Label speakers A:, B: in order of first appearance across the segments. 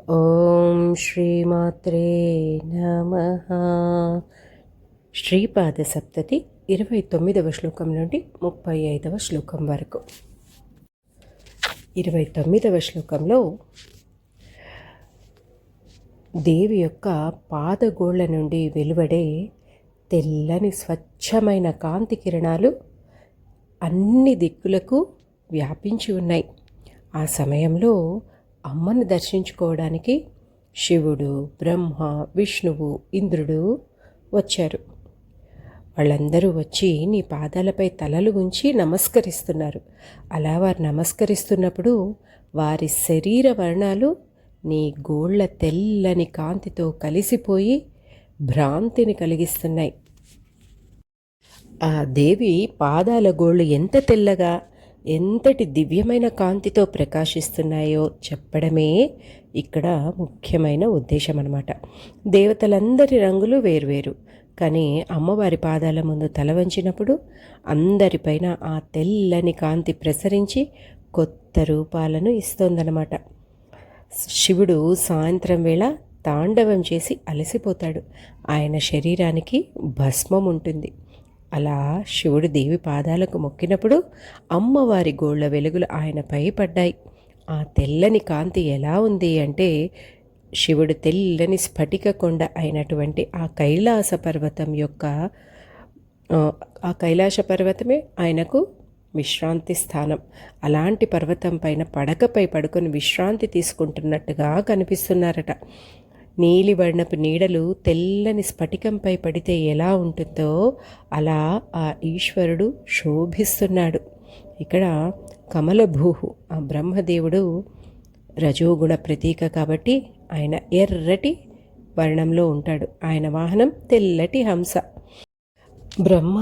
A: ఓం శ్రీమాత్రే నమః. శ్రీపాద సప్తతి 29వ శ్లోకం నుండి 35వ శ్లోకం వరకు. 29వ శ్లోకంలో దేవి యొక్క పాదగోళ్ల నుండి వెలువడే తెల్లని స్వచ్ఛమైన కాంతి కిరణాలు అన్ని దిక్కులకు వ్యాపించి ఉన్నాయి. ఆ సమయంలో అమ్మను దర్శించుకోవడానికి శివుడు, బ్రహ్మ, విష్ణువు, ఇంద్రుడు వచ్చారు. వాళ్ళందరూ వచ్చి నీ పాదాలపై తలలు ఉంచి నమస్కరిస్తున్నారు. అలా వారు నమస్కరిస్తున్నప్పుడు వారి శరీర వర్ణాలు నీ గోళ్ల తెల్లని కాంతితో కలిసిపోయి భ్రాంతిని కలిగిస్తున్నాయి. ఆ దేవి పాదాల గోళ్ళు ఎంత తెల్లగా, ఎంతటి దివ్యమైన కాంతితో ప్రకాశిస్తున్నాయో చెప్పడమే ఇక్కడ ముఖ్యమైన ఉద్దేశం అన్నమాట. దేవతలందరి రంగులు వేర్వేరు, కానీ అమ్మవారి పాదాల ముందు తల వంచినప్పుడు అందరిపైన ఆ తెల్లని కాంతి ప్రసరించి కొత్త రూపాలను ఇస్తోందన్నమాట. శివుడు సాయంత్రం వేళ తాండవం చేసి అలసిపోతాడు. ఆయన శరీరానికి భస్మం ఉంటుంది. అలా శివుడు దేవి పాదాలకు మొక్కినప్పుడు అమ్మవారి గోళ్ల వెలుగులు ఆయనపై పడ్డాయి. ఆ తెల్లని కాంతి ఎలా ఉంది అంటే, శివుడు తెల్లని స్ఫటిక కొండ అయినటువంటి ఆ కైలాస పర్వతం యొక్క ఆ కైలాస పర్వతమే ఆయనకు విశ్రాంతి స్థానం. అలాంటి పర్వతం పైన పడకపై పడుకొని విశ్రాంతి తీసుకుంటున్నట్టుగా కనిపిస్తున్నారట. నీలివర్ణపు నీడలు తెల్లని స్ఫటికంపై పడితే ఎలా ఉంటుందో అలా ఆ ఈశ్వరుడు శోభిస్తున్నాడు. ఇక్కడ కమలభూహు, ఆ బ్రహ్మదేవుడు రజోగుణ ప్రతీక కాబట్టి ఆయన ఎర్రటి వర్ణంలో ఉంటాడు. ఆయన వాహనం తెల్లటి హంస. బ్రహ్మ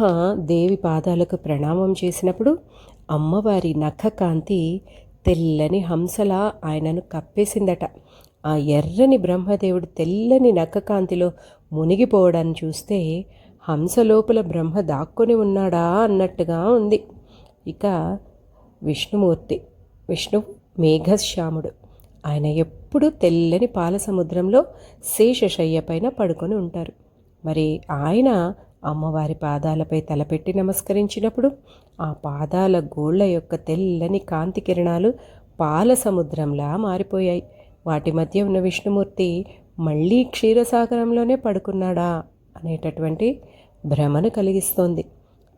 A: దేవి పాదాలకు ప్రణామం చేసినప్పుడు అమ్మవారి నఖకాంతి తెల్లని హంసలా ఆయనను కప్పేసిందట. ఆ ఎర్రని బ్రహ్మదేవుడు తెల్లని నఖకాంతిలో మునిగిపోవడాన్ని చూస్తే హంస లోపల బ్రహ్మ దాక్కొని ఉన్నాడా అన్నట్టుగా ఉంది. ఇక విష్ణుమూర్తి, విష్ణువు మేఘశ్యాముడు. ఆయన ఎప్పుడూ తెల్లని పాల సముద్రంలో శేషశయ్య పైన పడుకొని ఉంటారు. మరి ఆయన అమ్మవారి పాదాలపై తలపెట్టి నమస్కరించినప్పుడు ఆ పాదాల గోళ్ల యొక్క తెల్లని కాంతి కిరణాలు పాల సముద్రంలా మారిపోయాయి. వాటి మధ్య ఉన్న విష్ణుమూర్తి మళ్ళీ క్షీరసాగరంలోనే పడుకున్నాడా అనేటటువంటి భ్రమను కలిగిస్తోంది.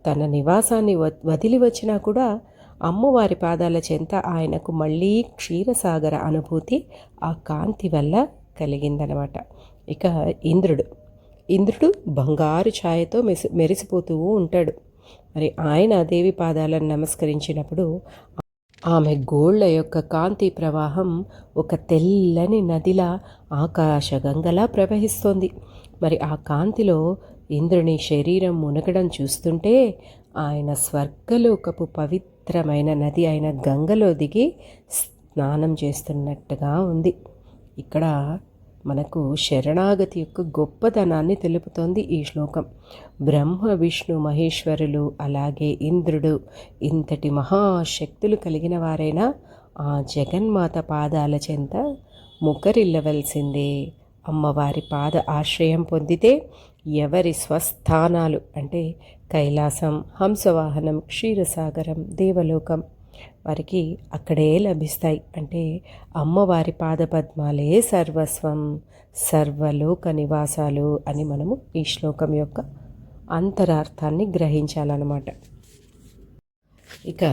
A: తన నివాసాన్ని వదిలి వచ్చినా కూడా అమ్మవారి పాదాల చెంత ఆయనకు మళ్ళీ క్షీరసాగర అనుభూతి ఆ కాంతి వల్ల కలిగిందనమాట. ఇక ఇంద్రుడు బంగారు ఛాయతో మెరిసిపోతూ ఉంటాడు. మరి ఆయన దేవి పాదాలను నమస్కరించినప్పుడు ఆమె గోళ్ల యొక్క కాంతి ప్రవాహం ఒక తెల్లని నదిలా ఆకాశగంగలా ప్రవహిస్తోంది. మరి ఆ కాంతిలో ఇంద్రుని శరీరం మునగడం చూస్తుంటే ఆయన స్వర్గలోకపు పవిత్రమైన నది అయిన గంగలో దిగి స్నానం చేస్తున్నట్టుగా ఉంది. ఇక్కడ మనకు శరణాగతి యొక్క గొప్పతనాన్ని తెలుపుతోంది ఈ శ్లోకం. బ్రహ్మ, విష్ణు, మహేశ్వరులు, అలాగే ఇంద్రుడు ఇంతటి మహాశక్తులు కలిగిన వారైనా ఆ జగన్మాత పాదాల చెంత ముకరిల్లవలసిందే. అమ్మవారి పాద ఆశ్రయం పొందితే ఎవరి స్వస్థానాలు అంటే కైలాసం, హంసవాహనం, క్షీరసాగరం, దేవలోకం వారికి అక్కడే లభిస్తాయి. అంటే అమ్మవారి పాదపద్మాలే సర్వస్వం, సర్వలోక నివాసాలు అని మనము ఈ శ్లోకం యొక్క అంతరార్థాన్ని గ్రహించాలన్నమాట. ఇక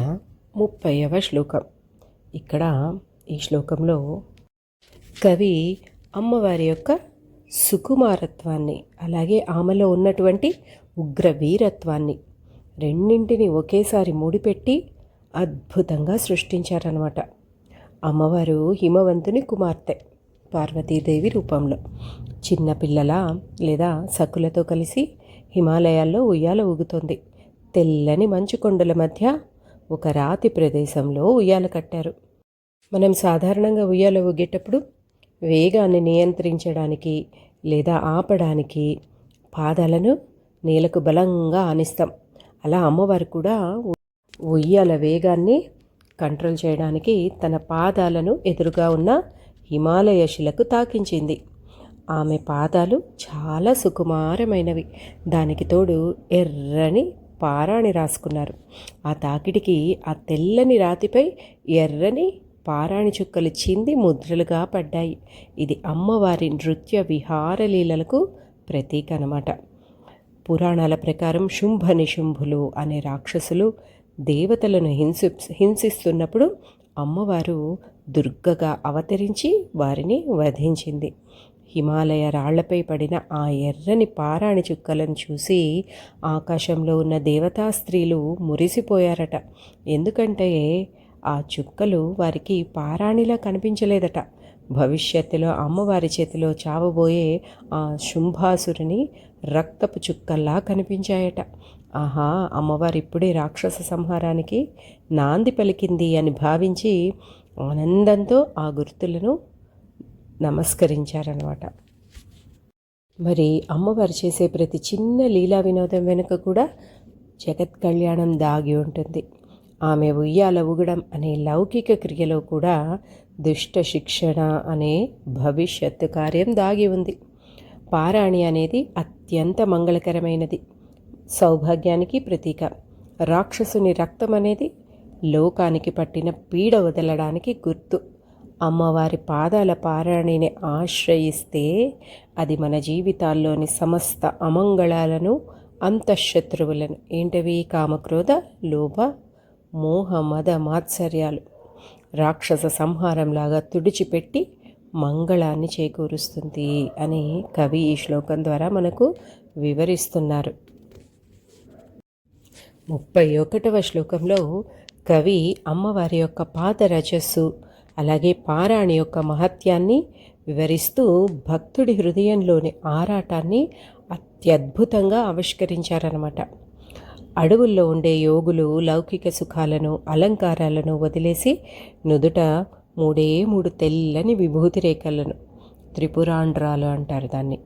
A: 30వ శ్లోకం. ఇక్కడ ఈ శ్లోకంలో కవి అమ్మవారి యొక్క సుకుమారత్వాన్ని, అలాగే ఆమెలో ఉన్నటువంటి ఉగ్ర వీరత్వాన్ని రెండింటిని ఒకేసారి ముడిపెట్టి అద్భుతంగా సృష్టించారనమాట. అమ్మవారు హిమవంతుని కుమార్తె పార్వతీదేవి రూపంలో చిన్నపిల్లల లేదా సకులతో కలిసి హిమాలయాల్లో ఉయ్యాల ఊగుతోంది. తెల్లని మంచు కొండల మధ్య ఒక రాతి ప్రదేశంలో ఉయ్యాల కట్టారు. మనం సాధారణంగా ఉయ్యాల ఊగేటప్పుడు వేగాన్ని నియంత్రించడానికి లేదా ఆపడానికి పాదాలను నేలకు బలంగా ఆనిస్తాం. అలా అమ్మవారు కూడా ఉయ్యాల వేగాన్ని కంట్రోల్ చేయడానికి తన పాదాలను ఎదురుగా ఉన్న హిమాలయ శిలకు తాకించింది. ఆమె పాదాలు చాలా సుకుమారమైనవి. దానికి తోడు ఎర్రని పారాణి రాసుకున్నారు. ఆ తాకిడికి ఆ తెల్లని రాతిపై ఎర్రని పారాణి చుక్కలు చింది ముద్రలుగా పడ్డాయి. ఇది అమ్మవారి నృత్య విహారలీలలకు ప్రతీక అన్నమాట. పురాణాల ప్రకారం శుంభ నిశుంభులు అనే రాక్షసులు దేవతలను హింసిస్తున్నప్పుడు అమ్మవారు దుర్గగా అవతరించి వారిని వధించింది. హిమాలయ రాళ్లపై పడిన ఆ ఎర్రని పారాణి చుక్కలను చూసి ఆకాశంలో ఉన్న దేవతా స్త్రీలు మురిసిపోయారట. ఎందుకంటే ఆ చుక్కలు వారికి పారాణిలా కనిపించలేదట. భవిష్యత్తులో అమ్మవారి చేతిలో చావబోయే ఆ శుంభాసురుని రక్తపు చుక్కల్లా కనిపించాయట. ఆహా, అమ్మవారు ఇప్పుడే రాక్షస సంహారానికి నాంది పలికింది అని భావించి ఆనందంతో ఆ గుర్తులను నమస్కరించారనమాట. మరి అమ్మవారు చేసే ప్రతి చిన్న లీలా వినోదం వెనుక కూడా జగత్ కళ్యాణం దాగి ఉంటుంది. ఆమె ఉయ్యాల ఊగడం అనే లౌకిక క్రియలో కూడా దుష్ట శిక్షణ అనే భవిష్యత్తు కార్యం దాగి ఉంది. పారాణి అనేది అత్యంత మంగళకరమైనది, సౌభాగ్యానికి ప్రతీక. రాక్షసుని రక్తం అనేది లోకానికి పట్టిన పీడ వదలడానికి గుర్తు. అమ్మవారి పాదాల పారాణిని ఆశ్రయిస్తే అది మన జీవితాల్లోని సమస్త అమంగళాలను, అంతఃశత్రువులను, ఏంటవి, కామక్రోధ లోభ మోహ మద మాత్సర్యాలు రాక్షస సంహారంలాగా తుడిచిపెట్టి మంగళాన్ని చేకూరుస్తుంది అని కవి ఈ శ్లోకం ద్వారా మనకు వివరిస్తున్నారు. 31వ శ్లోకంలో కవి అమ్మవారి యొక్క పాద రజస్సు అలాగే పారాణి యొక్క మహత్యాన్ని వివరిస్తూ భక్తుడి హృదయంలోని ఆరాటాన్ని అత్యద్భుతంగా ఆవిష్కరించారన్నమాట. అడవుల్లో ఉండే యోగులు లౌకిక సుఖాలను, అలంకారాలను వదిలేసి నుదుట 3 తెల్లని విభూతి రేఖలను, త్రిపురాండ్రాలు అంటారు దాన్ని,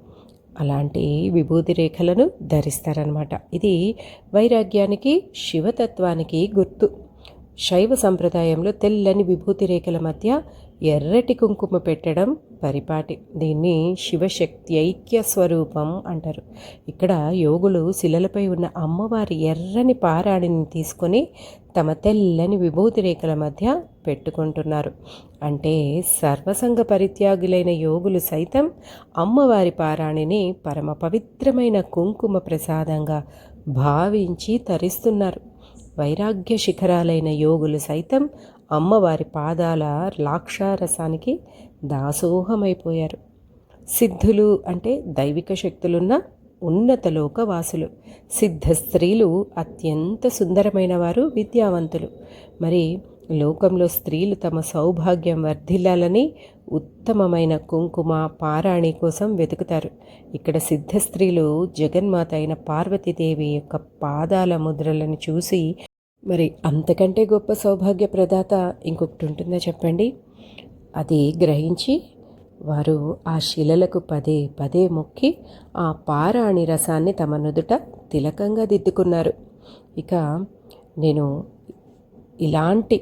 A: అలాంటి విభూతి రేఖలను ధరిస్తారనమాట. ఇది వైరాగ్యానికి, శివతత్వానికి గుర్తు. శైవ సంప్రదాయంలో తెల్లని విభూతి రేఖల మధ్య ఎర్రటి కుంకుమ పెట్టడం పరిపాటి. దీన్ని శివశక్తి ఐక్య స్వరూపం అంటారు. ఇక్కడ యోగులు శిలలపై ఉన్న అమ్మవారి ఎర్రని పారాణిని తీసుకొని తమ తెల్లని విభూతి రేఖల మధ్య పెట్టుకుంటున్నారు. అంటే సర్వసంగ పరిత్యాగులైన యోగులు సైతం అమ్మవారి పారాణిని పరమ పవిత్రమైన కుంకుమ ప్రసాదంగా భావించి తరిస్తున్నారు. వైరాగ్య శిఖరాలైన యోగులు సైతం అమ్మవారి పాదాల లాక్షారసానికి దాసోహమైపోయారు. సిద్ధులు అంటే దైవిక శక్తులున్న ఉన్నత లోకవాసులు. సిద్ధ స్త్రీలు అత్యంత సుందరమైన వారు, విద్యావంతులు. మరి లోకంలో స్త్రీలు తమ సౌభాగ్యం వర్ధిల్లాలని ఉత్తమమైన కుంకుమ, పారాణి కోసం వెతుకుతారు. ఇక్కడ సిద్ధ స్త్రీలు జగన్మాత అయిన పార్వతీదేవి యొక్క పాదాల ముద్రలను చూసి మరి అంతకంటే గొప్ప సౌభాగ్య ప్రదాత ఇంకొకటి ఉంటుందో చెప్పండి. అది గ్రహించి వారు ఆ శిలలకు పదే మొక్కి ఆ పారాణి రసాన్ని తమ నుదుట తిలకంగా దిద్దుకున్నారు. ఇక నేను ఇలాంటి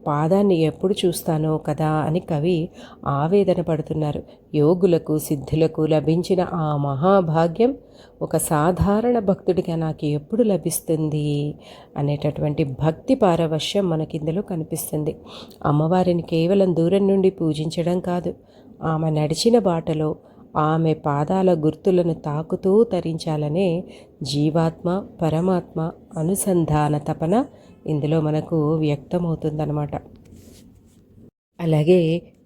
A: పాదాన్ని ఎప్పుడు చూస్తానో కదా అని కవి ఆవేదన పడుతున్నారు. యోగులకు, సిద్ధులకు లభించిన ఆ మహాభాగ్యం ఒక సాధారణ భక్తుడిగా నాకు ఎప్పుడు లభిస్తుంది అనేటటువంటి భక్తి పారవశ్యం మనకిందులో కనిపిస్తుంది. అమ్మవారిని కేవలం దూరం నుండి పూజించడం కాదు, ఆమె నడిచిన బాటలో ఆమె పాదాల గుర్తులను తాకుతూ తరించాలనే జీవాత్మ పరమాత్మ అనుసంధాన తపన ఇందులో మనకు వ్యక్తమవుతుందన్నమాట. అలాగే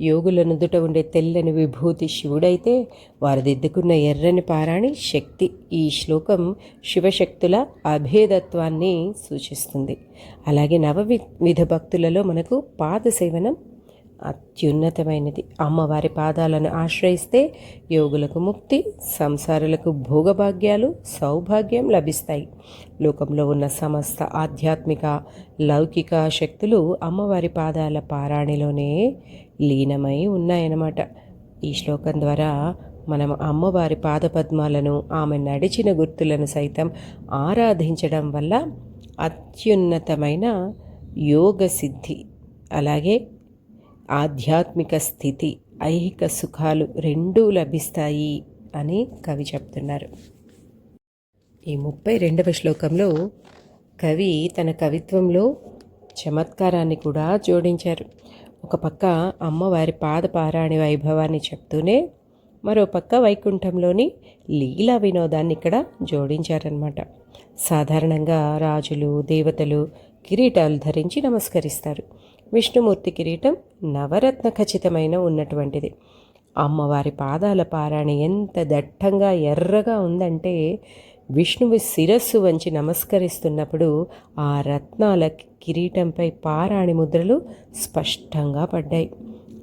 A: యోగుల నుదుట ఉండే తెల్లని విభూతి శివుడైతే వారు దిద్దుకున్న ఎర్రని పారాణి శక్తి. ఈ శ్లోకం శివశక్తుల అభేదత్వాన్ని సూచిస్తుంది. అలాగే నవవిధ భక్తులలో మనకు పాద సేవనం అత్యున్నతమైనది. అమ్మవారి పాదాలను ఆశ్రయిస్తే యోగులకు ముక్తి, సంసారులకు భోగభాగ్యాలు, సౌభాగ్యం లభిస్తాయి. లోకంలో ఉన్న సమస్త ఆధ్యాత్మిక లౌకిక శక్తులు అమ్మవారి పాదాల పారాణిలోనే లీనమై ఉన్నాయన్నమాట. ఈ శ్లోకం ద్వారా మనం అమ్మవారి పాదపద్మాలను, ఆమె నడిచిన గుర్తులను సైతం ఆరాధించడం వల్ల అత్యున్నతమైన యోగ సిద్ధి, అలాగే ఆధ్యాత్మిక స్థితి ఐహిక సుఖాలు రెండూ లభిస్తాయి అని కవి చెప్తున్నారు. ఈ 32వ శ్లోకంలో కవి తన కవిత్వంలో చమత్కారాన్ని కూడా జోడించారు. ఒక పక్క అమ్మవారి పాదపారాణి వైభవాన్ని చెప్తూనే మరో పక్క వైకుంఠంలోని లీలా వినోదాన్ని ఇక్కడ జోడించారనమాట. సాధారణంగా రాజులు, దేవతలు కిరీటాలు ధరించి నమస్కరిస్తారు. విష్ణుమూర్తి కిరీటం నవరత్న ఖచ్చితమైన ఉన్నటువంటిది. అమ్మవారి పాదాల పారాణి ఎంత దట్టంగా ఎర్రగా ఉందంటే విష్ణువు శిరస్సు వంచి నమస్కరిస్తున్నప్పుడు ఆ రత్నాల కిరీటంపై పారాణి ముద్రలు స్పష్టంగా పడ్డాయి.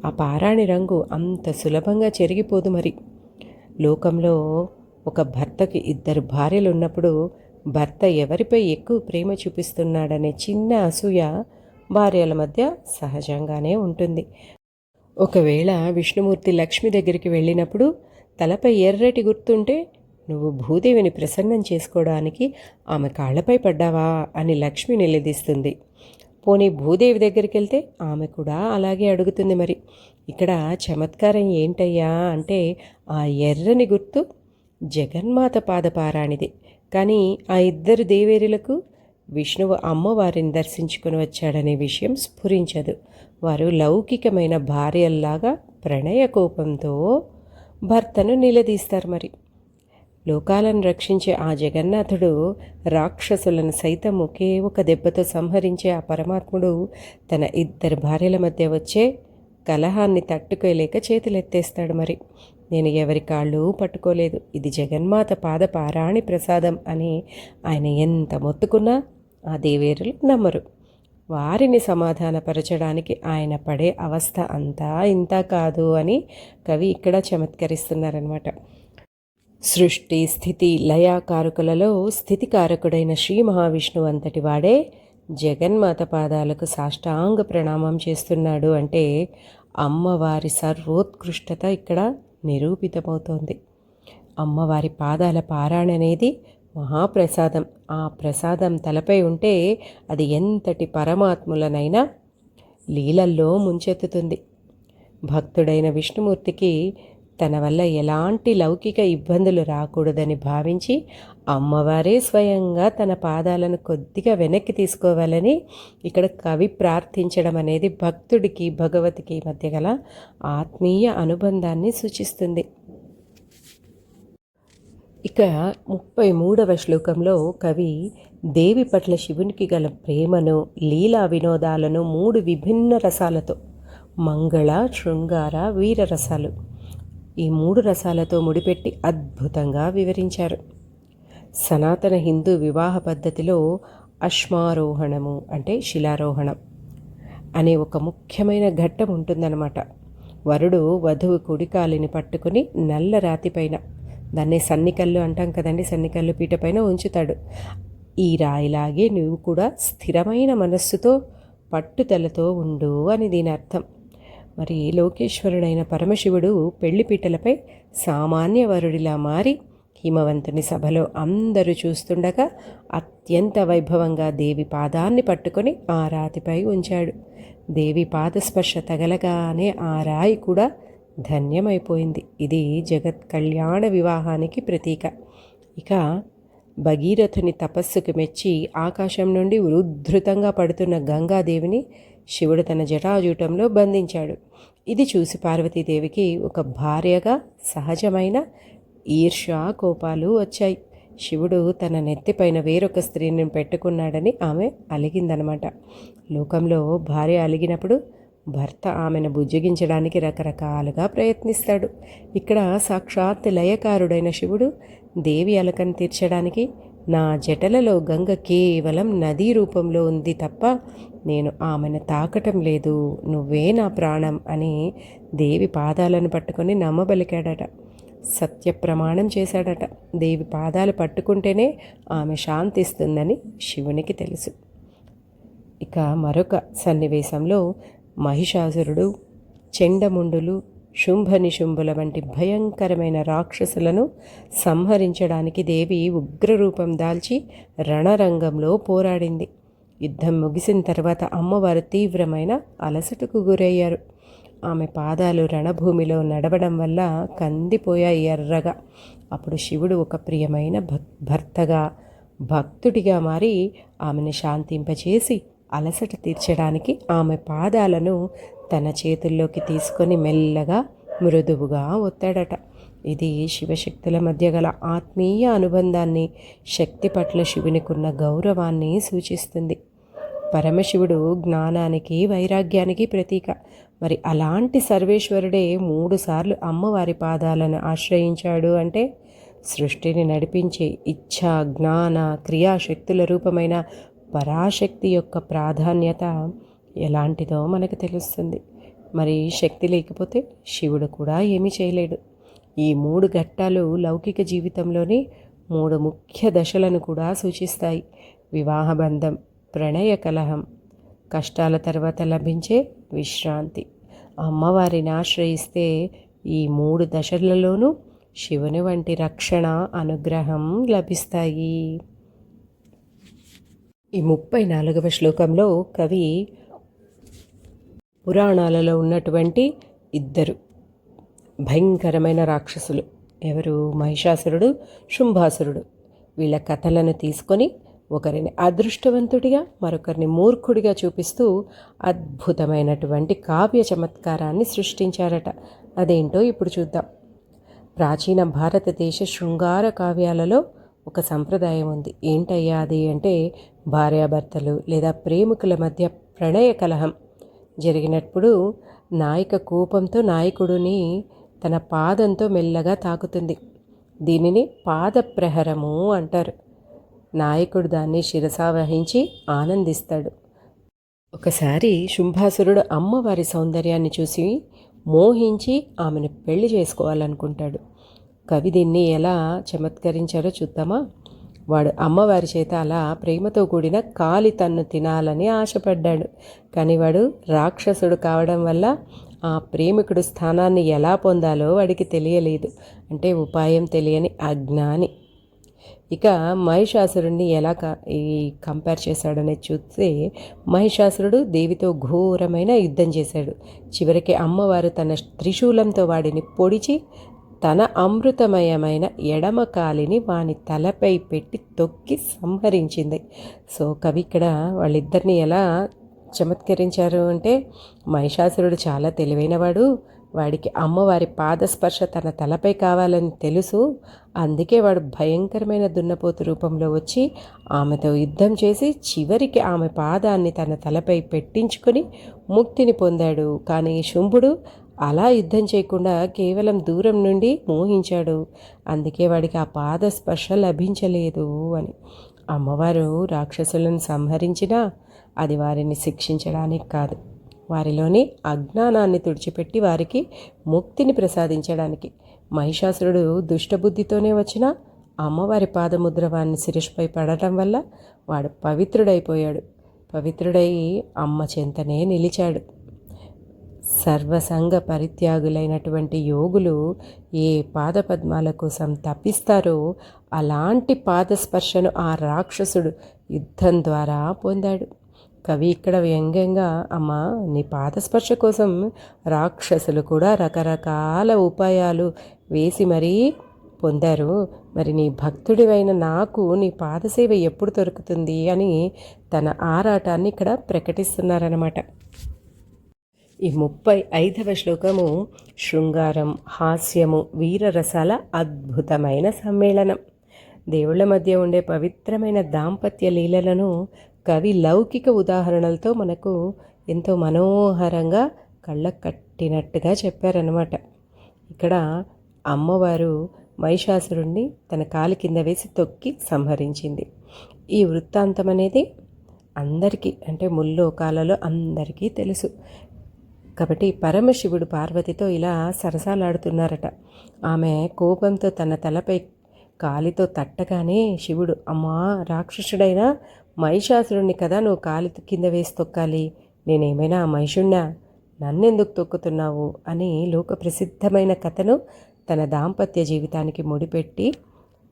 A: ఆ పారాణి రంగు అంత సులభంగా చెరిగిపోదు. మరి లోకంలో ఒక భర్తకి 2 భార్యలు ఉన్నప్పుడు భర్త ఎవరిపై ఎక్కువ ప్రేమ చూపిస్తున్నాడనే చిన్న అసూయ భార్యల మధ్య సహజంగానే ఉంటుంది. ఒకవేళ విష్ణుమూర్తి లక్ష్మి దగ్గరికి వెళ్ళినప్పుడు తలపై ఎర్రటి గుర్తుంటే నువ్వు భూదేవిని ప్రసన్నం చేసుకోవడానికి ఆమె కాళ్లపై పడ్డావా అని లక్ష్మి నిలదీస్తుంది. పోనీ భూదేవి దగ్గరికి వెళ్తే ఆమె కూడా అలాగే అడుగుతుంది. మరి ఇక్కడ చమత్కారం ఏంటయ్యా అంటే ఆ ఎర్రని గుర్తు జగన్మాత పాదపారాణిది. కానీ ఆ 2 దేవేరులకు విష్ణువు అమ్మవారిని దర్శించుకుని వచ్చాడనే విషయం స్ఫురించదు. వారు లౌకికమైన భార్యల్లాగా ప్రణయ కోపంతో భర్తను నిలదీస్తారు. మరి లోకాలను రక్షించే ఆ జగన్నాథుడు రాక్షసులను సైతం ఒకే ఒక దెబ్బతో సంహరించే ఆ పరమాత్ముడు తన 2 భార్యల మధ్య వచ్చే కలహాన్ని తట్టుకోలేక చేతులెత్తేస్తాడు. మరి నేను ఎవరి కాళ్ళు పట్టుకోలేదు, ఇది జగన్మాత పాదపారాణి ప్రసాదం అని ఆయన ఎంత మొత్తుకున్నా ఆ దేవేరులు నమ్మరు. వారిని సమాధానపరచడానికి ఆయన పడే అవస్థ అంతా ఇంత కాదు అని కవి ఇక్కడ చమత్కరిస్తున్నారనమాట. సృష్టి స్థితి లయాకారకులలో స్థితికారకుడైన శ్రీ మహావిష్ణువు అంతటి వాడే జగన్మాత పాదాలకు సాష్టాంగ ప్రణామం చేస్తున్నాడు అంటే అమ్మవారి సర్వోత్కృష్టత ఇక్కడ నిరూపితమవుతోంది. అమ్మవారి పాదాల పారాయణ అనేది మహాప్రసాదం. ఆ ప్రసాదం తలపై ఉంటే అది ఎంతటి పరమాత్ములనైనా లీలల్లో ముంచెత్తుతుంది. భక్తుడైన విష్ణుమూర్తికి తన వల్ల ఎలాంటి లౌకిక ఇబ్బందులు రాకూడదని భావించి అమ్మవారే స్వయంగా తన పాదాలను కొద్దిగా వెనక్కి తీసుకోవాలని ఇక్కడ కవి ప్రార్థించడం అనేది భక్తుడికి భగవతికి మధ్య గల ఆత్మీయ అనుబంధాన్ని సూచిస్తుంది. ఇక 33వ శ్లోకంలో కవి దేవి పట్ల శివునికి గల ప్రేమను, లీలా వినోదాలను 3 విభిన్న రసాలతో మంగళ, శృంగార, వీర రసాలు ఈ 3 రసాలతో ముడిపెట్టి అద్భుతంగా వివరించారు. సనాతన హిందూ వివాహ పద్ధతిలో అశ్మారోహణము అంటే శిలారోహణం అనే ఒక ముఖ్యమైన ఘట్టం ఉంటుందన్నమాట. వరుడు వధువు కుడికాలిని పట్టుకుని నల్ల రాతిపైన, దాన్ని సన్నికల్లు అంటాం కదండి, సన్నికల్లు పీట పైన ఉంచుతాడు. ఈ రాయిలాగే నువ్వు కూడా స్థిరమైన మనస్సుతో పట్టుదలతో ఉండు అని దీని అర్థం. మరి లోకేశ్వరుడైన పరమశివుడు పెళ్లిపీటలపై సామాన్య వరుడిలా మారి హిమవంతుని సభలో అందరూ చూస్తుండగా అత్యంత వైభవంగా దేవి పాదాన్ని పట్టుకొని ఆ రాతిపై ఉంచాడు. దేవి పాదస్పర్శ తగలగానే ఆ రాయి కూడా ధన్యమైపోయింది. ఇది జగత్ కళ్యాణ వివాహానికి ప్రతీక. ఇక భగీరథుని తపస్సుకు మెచ్చి ఆకాశం నుండి ఉద్ధృతంగా పడుతున్న గంగాదేవిని శివుడు తన జటాజూటంలో బంధించాడు. ఇది చూసి పార్వతీదేవికి ఒక భార్యగా సహజమైన ఈర్ష్య, కోపాలు వచ్చాయి. శివుడు తన నెత్తిపైన వేరొక స్త్రీని పెట్టుకున్నాడని ఆమె అలిగిందనమాట. లోకంలో భార్య అలిగినప్పుడు భర్త ఆమెను బుజ్జగించడానికి రకరకాలుగా ప్రయత్నిస్తాడు. ఇక్కడ సాక్షాత్ లయకారుడైన శివుడు దేవి అలకను తీర్చడానికి నా జటలలో గంగ కేవలం నదీ రూపంలో ఉంది తప్ప నేను ఆమెను తాకటం లేదు, నువ్వే నా ప్రాణం అని దేవి పాదాలను పట్టుకొని నమ్మబలికాడట. సత్య ప్రమాణం చేశాడట. దేవి పాదాలు పట్టుకుంటేనే ఆమె శాంతిస్తుందని శివునికి తెలుసు. ఇక మరొక సన్నివేశంలో మహిషాసురుడు, చెండముండులు, శుంభనిశుంభుల వంటి భయంకరమైన రాక్షసులను సంహరించడానికి దేవి ఉగ్రరూపం దాల్చి రణరంగంలో పోరాడింది. యుద్ధం ముగిసిన తర్వాత అమ్మవారు తీవ్రమైన అలసటకు గురయ్యారు. ఆమె పాదాలు రణభూమిలో నడవడం వల్ల కందిపోయాయి ఎర్రగా. అప్పుడు శివుడు ఒక ప్రియమైన భర్తగా, భక్తుడిగా మారి ఆమెను శాంతింపచేసి అలసట తీర్చడానికి ఆమె పాదాలను తన చేతుల్లోకి తీసుకొని మెల్లగా మృదువుగా ఒత్తాడట. ఇది శివశక్తుల మధ్య గల ఆత్మీయ అనుబంధాన్ని, శక్తి పట్ల శివునికున్న గౌరవాన్ని సూచిస్తుంది. పరమశివుడు జ్ఞానానికి, వైరాగ్యానికి ప్రతీక. మరి అలాంటి సర్వేశ్వరుడే 3 సార్లు అమ్మవారి పాదాలను ఆశ్రయించాడు అంటే సృష్టిని నడిపించే ఇచ్ఛా, జ్ఞాన, క్రియాశక్తుల రూపమైన పరాశక్తి యొక్క ప్రాధాన్యత ఎలాంటిదో మనకు తెలుస్తుంది. మరి శక్తి లేకపోతే శివుడు కూడా ఏమీ చేయలేడు. ఈ 3 ఘట్టాలు లౌకిక జీవితంలోని 3 ముఖ్య దశలను కూడా సూచిస్తాయి. వివాహబంధం, ప్రణయ కలహం, కష్టాల తర్వాత లభించే విశ్రాంతి. అమ్మవారిని ఆశ్రయిస్తే ఈ 3 దశలలోనూ శివుని వంటి రక్షణ, అనుగ్రహం లభిస్తాయి. ఈ 34వ శ్లోకంలో కవి పురాణాలలో ఉన్నటువంటి 2 భయంకరమైన రాక్షసులు, ఎవరు? మహిషాసురుడు, శుంభాసురుడు. వీళ్ళ కథలను తీసుకొని ఒకరిని అదృష్టవంతుడిగా, మరొకరిని మూర్ఖుడిగా చూపిస్తూ అద్భుతమైనటువంటి కావ్య చమత్కారాన్ని సృష్టించారట. అదేంటో ఇప్పుడు చూద్దాం. ప్రాచీన భారతదేశ శృంగార కావ్యాలలో ఒక సంప్రదాయం ఉంది. ఏంటయ్యా అది అంటే, భార్యాభర్తలు లేదా ప్రేమికుల మధ్య ప్రణయ కలహం జరిగినప్పుడు నాయిక కోపంతో నాయకుడిని తన పాదంతో మెల్లగా తాకుతుంది. దీనిని పాదప్రహరము అంటారు. నాయకుడు దాన్ని శిరసావహించి ఆనందిస్తాడు. ఒకసారి శుంభాసురుడు అమ్మవారి సౌందర్యాన్ని చూసి మోహించి ఆమెను పెళ్లి చేసుకోవాలనుకుంటాడు. కవి దీన్ని ఎలా చమత్కరించారో చూద్దామా. వాడు అమ్మవారి చేత అలా ప్రేమతో కూడిన కాలి తన్ను తినాలని ఆశపడ్డాడు. కానీ వాడు రాక్షసుడు కావడం వల్ల ఆ ప్రేమికుడు స్థానాన్ని ఎలా పొందాలో వాడికి తెలియలేదు. అంటే ఉపాయం తెలియని అజ్ఞాని. ఇక మహిషాసురుడిని ఎలా కంపేర్ చేశాడనేది చూస్తే, మహిషాసురుడు దేవితో ఘోరమైన యుద్ధం చేశాడు. చివరికి అమ్మవారు తన త్రిశూలంతో వాడిని పొడిచి తన అమృతమయమైన ఎడమ కాలిని వాని తలపై పెట్టి తొక్కి సంహరించింది. సో కవి ఇక్కడ వాళ్ళిద్దరిని ఎలా చమత్కరించారు అంటే, మహిషాసురుడు చాలా తెలివైనవాడు. వాడికి అమ్మవారి పాదస్పర్శ తన తలపై కావాలని తెలుసు. అందుకే వాడు భయంకరమైన దున్నపోతు రూపంలో వచ్చి ఆమెతో యుద్ధం చేసి చివరికి ఆమె పాదాన్ని తన తలపై పెట్టించుకొని ముక్తిని పొందాడు. కానీ శుంభుడు అలా యుద్ధం చేయకుండా కేవలం దూరం నుండి మోహించాడు. అందుకే వాడికి ఆ పాదస్పర్శ లభించలేదు అని. అమ్మవారు రాక్షసులను సంహరించినా అది వారిని శిక్షించడానికి కాదు, వారిలోని అజ్ఞానాన్ని తుడిచిపెట్టి వారికి ముక్తిని ప్రసాదించడానికి. మహిషాసురుడు దుష్టబుద్ధితోనే వచ్చిన అమ్మవారి పాదముద్ర వారిని శిరస్సుపై పడటం వల్ల వాడు పవిత్రుడైపోయాడు. పవిత్రుడై అమ్మ చెంతనే నిలిచాడు. సర్వసంగ పరిత్యాగులైనటువంటి యోగులు ఏ పాదపద్మాల కోసం తప్పిస్తారో అలాంటి పాదస్పర్శను ఆ రాక్షసుడు యుద్ధం ద్వారా పొందాడు. కవి ఇక్కడ వ్యంగ్యంగా, అమ్మ నీ పాదస్పర్శ కోసం రాక్షసులు కూడా రకరకాల ఉపాయాలు వేసి మరీ పొందారు. మరి నీ భక్తుడివైన నాకు నీ పాదసేవ ఎప్పుడు దొరుకుతుంది అని తన ఆరాటాన్ని ఇక్కడ ప్రకటిస్తున్నారన్నమాట. ఈ 35వ శ్లోకము శృంగారం, హాస్యము, వీరరసాల అద్భుతమైన సమ్మేళనం. దేవుళ్ళ మధ్య ఉండే పవిత్రమైన దాంపత్య లీలలను కవి లౌకిక ఉదాహరణలతో మనకు ఎంతో మనోహరంగా కళ్ళకు కట్టినట్టుగా చెప్పారనమాట. ఇక్కడ అమ్మవారు మహిషాసురుణ్ణి తన కాలి కింద వేసి తొక్కి సంహరించింది. ఈ వృత్తాంతం అనేది అందరికీ, అంటే ముల్లోకాలలో అందరికీ తెలుసు. కాబట్టి పరమశివుడు పార్వతితో ఇలా సరసాలాడుతున్నారట. ఆమె కోపంతో తన తలపై కాలితో తట్టగానే శివుడు, అమ్మా రాక్షసుడైన మహిషాసురుణ్ణి కదా నువ్వు కాలి కింద వేసి తొక్కాలి, నేనేమైనా మహిషుణ్ణా, నన్నెందుకు తొక్కుతున్నావు అని లోక ప్రసిద్ధమైన కథను తన దాంపత్య జీవితానికి ముడిపెట్టి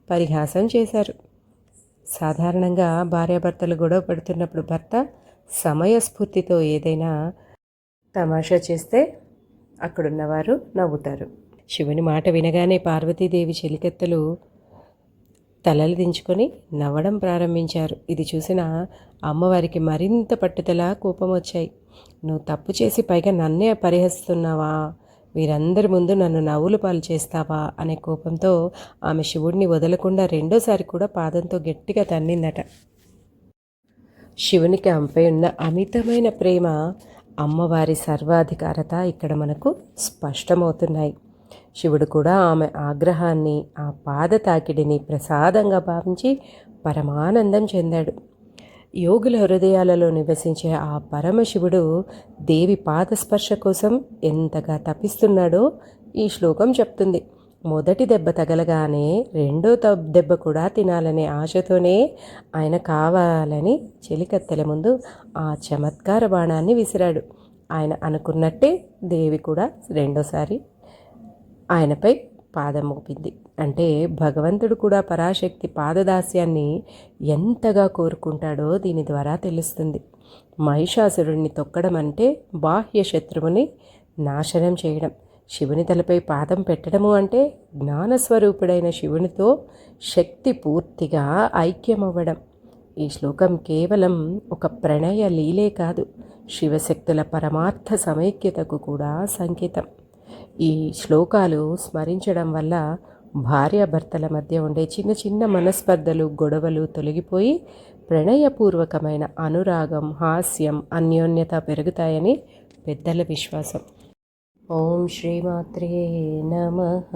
A: పరిహాసం చేశారు. సాధారణంగా భార్యాభర్తలు గొడవ పడుతున్నప్పుడు భర్త సమయస్ఫూర్తితో ఏదైనా తమాషా చేస్తే అక్కడున్నవారు నవ్వుతారు. శివుని మాట వినగానే పార్వతీదేవి చెలికెత్తలు తలలు దించుకొని నవ్వడం ప్రారంభించారు. ఇది చూసిన అమ్మవారికి మరింత పట్టుదల కోపం వచ్చాయి. నువ్వు తప్పు చేసి పైగా నన్నే పరిహసిస్తున్నావా, వీరందరి ముందు నన్ను నవ్వులు పాలు చేస్తావా అనే కోపంతో ఆమె శివుడిని వదలకుండా రెండోసారి కూడా పాదంతో గట్టిగా తన్నిందట. శివునికి ఆమెపై ఉన్న అమితమైన ప్రేమ, అమ్మవారి సర్వాధికారత ఇక్కడ మనకు స్పష్టమవుతున్నాయి. శివుడు కూడా ఆమె ఆగ్రహాన్ని, ఆ పాద తాకిడిని ప్రసాదంగా భావించి పరమానందం చెందాడు. యోగుల హృదయాలలో నివసించే ఆ పరమశివుడు దేవి పాదస్పర్శ కోసం ఎంతగా తపిస్తున్నాడో ఈ శ్లోకం చెప్తుంది. మొదటి దెబ్బ తగలగానే రెండో దెబ్బ కూడా తినాలనే ఆశతోనే ఆయన కావాలని చెలికత్తెల ముందు ఆ చమత్కార బాణాన్ని విసిరాడు. ఆయన అనుకున్నట్టే దేవి కూడా రెండోసారి ఆయనపై పాదం మోపింది. అంటే భగవంతుడు కూడా పరాశక్తి పాదదాస్యాన్ని ఎంతగా కోరుకుంటాడో దీని ద్వారా తెలుస్తుంది. మహిషాసురుణ్ణి తొక్కడం అంటే బాహ్య శత్రువుని నాశనం చేయడం. శివుని తలపై పాదం పెట్టడము అంటే జ్ఞానస్వరూపుడైన శివునితో శక్తి పూర్తిగా ఐక్యమవ్వడం. ఈ శ్లోకం కేవలం ఒక ప్రణయ లీలే కాదు, శివశక్తుల పరమార్థ సమైక్యతకు కూడా సంకేతం. ఈ శ్లోకాలు స్మరించడం వల్ల భార్యాభర్తల మధ్య ఉండే చిన్న చిన్న మనస్పర్ధలు, గొడవలు తొలగిపోయి ప్రణయపూర్వకమైన అనురాగం, హాస్యం, అన్యోన్యత పెరుగుతాయని పెద్దల విశ్వాసం. ఓం శ్రీమాత్రే నమః.